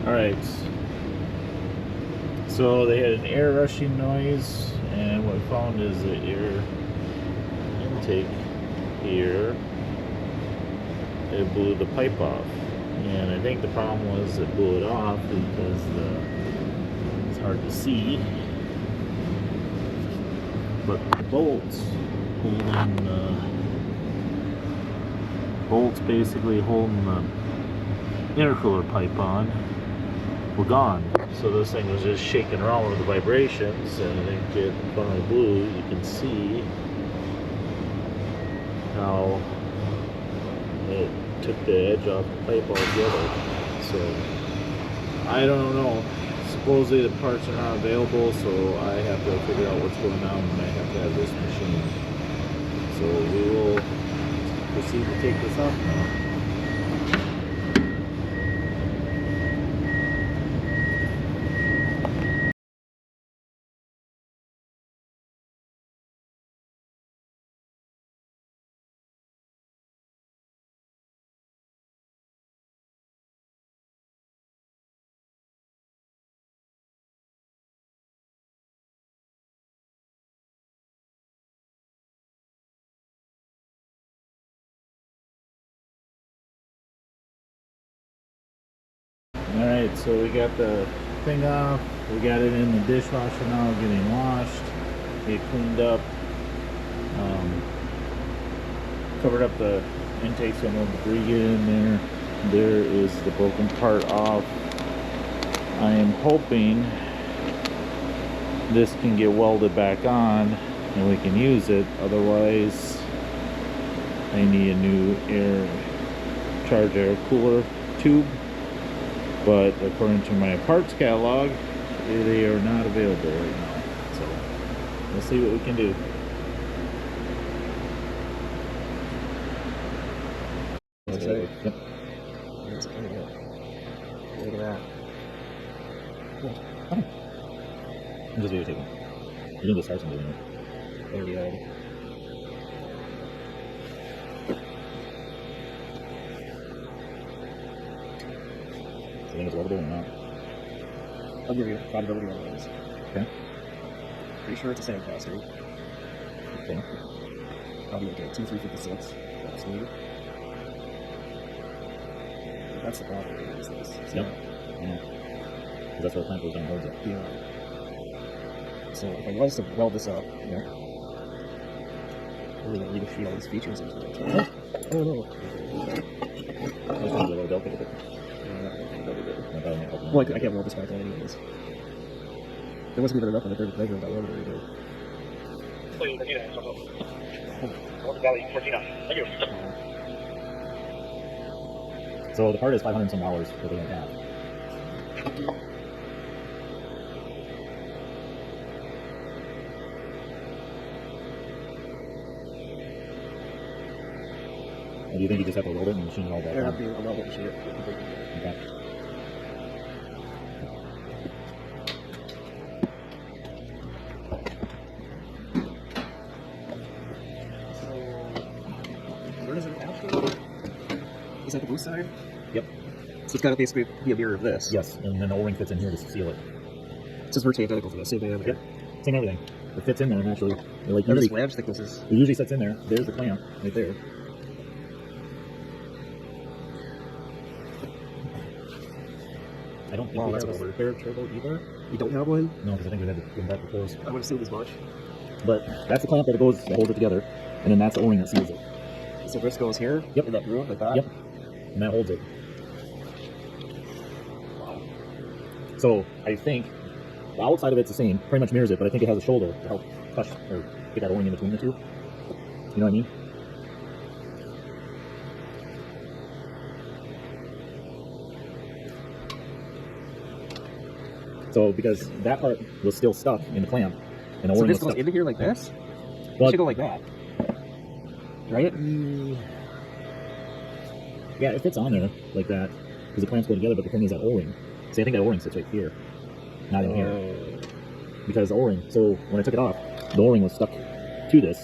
Alright, so they had an air rushing noise, and what we found is the air intake here, it blew the pipe off. And I think the problem was it blew it off because it's hard to see, but the bolts basically holding the intercooler pipe on were gone. So this thing was just shaking around with the vibrations, and I think it finally blew. You can see how it took the edge off the pipe altogether. So I don't know. Supposedly the parts are not available, so I have to figure out what's going on, and I have to have this machine. So we will proceed to take this off now. Alright, so we got the thing off, we got it in the dishwasher now, getting washed, get cleaned up, covered up the intake so no debris get in there. There is the broken part off. I am hoping this can get welded back on and we can use it, otherwise I need a new charge air cooler tube. But according to my parts catalog, they are not available right now. So we'll see what we can do. Yep. Yep. Look at that. Cool. Oh. I'm just videotaping. You're gonna just start something doing it. There we go. I think it's weldable or not. I'll give you probability on those. Okay. Pretty sure it's a sandcaster. Okay. Probably like a 2356. That's needed. That's the problem. Is this? So, Yep. Yeah. Because that's where the plant goes down and holds it. Yeah. So if I was to weld this up, Yeah. I really don't need to see all these features into it. Oh no. I was trying to do a little delicate with it. Well, I can't weld this back on anyways. There wasn't even enough on the third measure that welder either. So the part is $500 and some dollars for the half. Do you think you just have to weld it and machine it all back Yeah, on? I'm not going to shoot it. Okay. Where does it have to? Is that the boost side? Yep. So it's got to basically be a mirror of this. Yes, and then the O-ring fits in here to seal it. It's just virtually identical to the same diameter. Yep. Same everything. It fits in there naturally. Like They're usually, just flange thicknesses. it usually sits in there. There's the clamp right there. I don't think we have a spare turbo either. You don't have one? No, because I think we had to give back the clothes. I would assume as much. But that's the clamp that holds it together, and then that's the O-ring that seals it. So this goes here? Yep. In that groove like that? Yep. And that holds it. Wow. So I think the outside of it's the same, pretty much mirrors it, but I think it has a shoulder to help push or get that O-ring in between the two. You know what I mean? So because that part was still stuck in the clamp, and the So O-ring this was goes stuck. into here like this? Well, It should go like that. Right? Yeah, it fits on there like that because the clamps go together, but the thing is that O-ring. See, I think that O-ring sits right here, not in here. Because the O-ring, so when I took it off, the O-ring was stuck to this.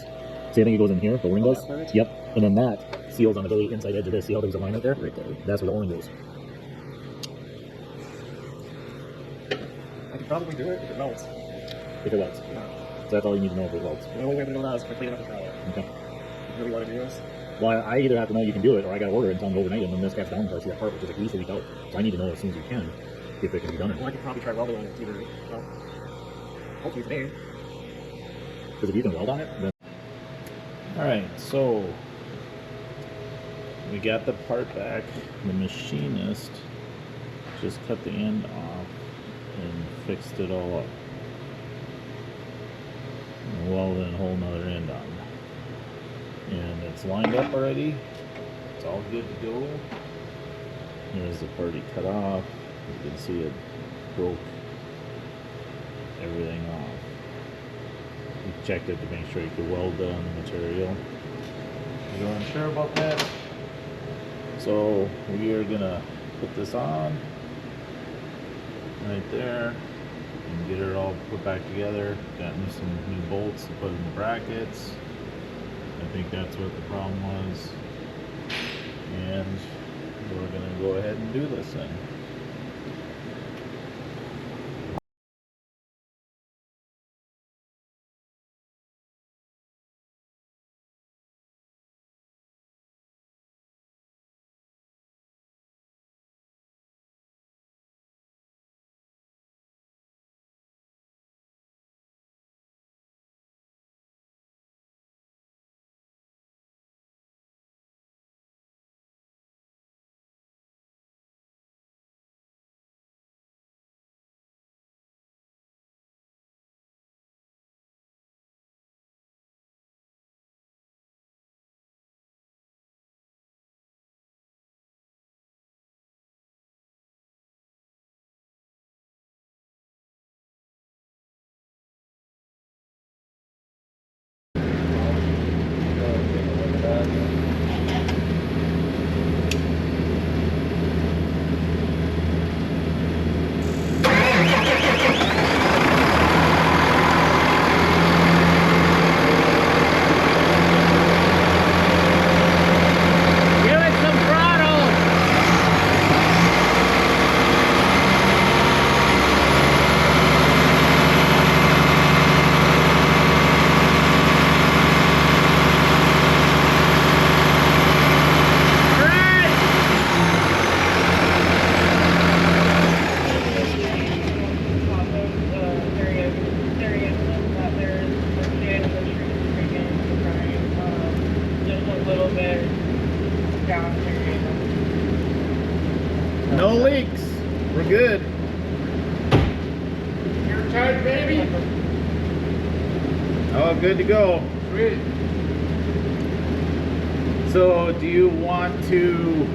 See, I think it goes in here, the O-ring goes. Yep, and then that seals on the very inside edge of this. See how there's a line right there? Right there. That's where the O-ring goes. probably do it if it melts. If it welds. Yeah. So that's all you need to know if it welds. The only way to know that is for cleaning up the trailer. Okay. You really want to do this? Well, I either have to know you can do it, or I got to order it and tell them overnight, and then this gets down until I see that part, which is like weeks a week out. So I need to know as soon as you can if it can be done. Well, I could probably try welding on it either. Well, hopefully today. Because if you can weld on it, then Alright, so we got the part back. The machinist just cut the end off and fixed it all up. And welded a whole nother end on. And it's lined up already. It's all good to go. There's the part he cut off. You can see it broke everything off. We checked it to make sure you could weld on the material. You weren't sure about that. So we are gonna put this on right there and get it all put back together. Gotten some new bolts to put in the brackets. I think that's what the problem was. And we're gonna go ahead and do this then. No leaks. We're good. You're tight, baby. Oh, good to go. Sweet. So, do you want to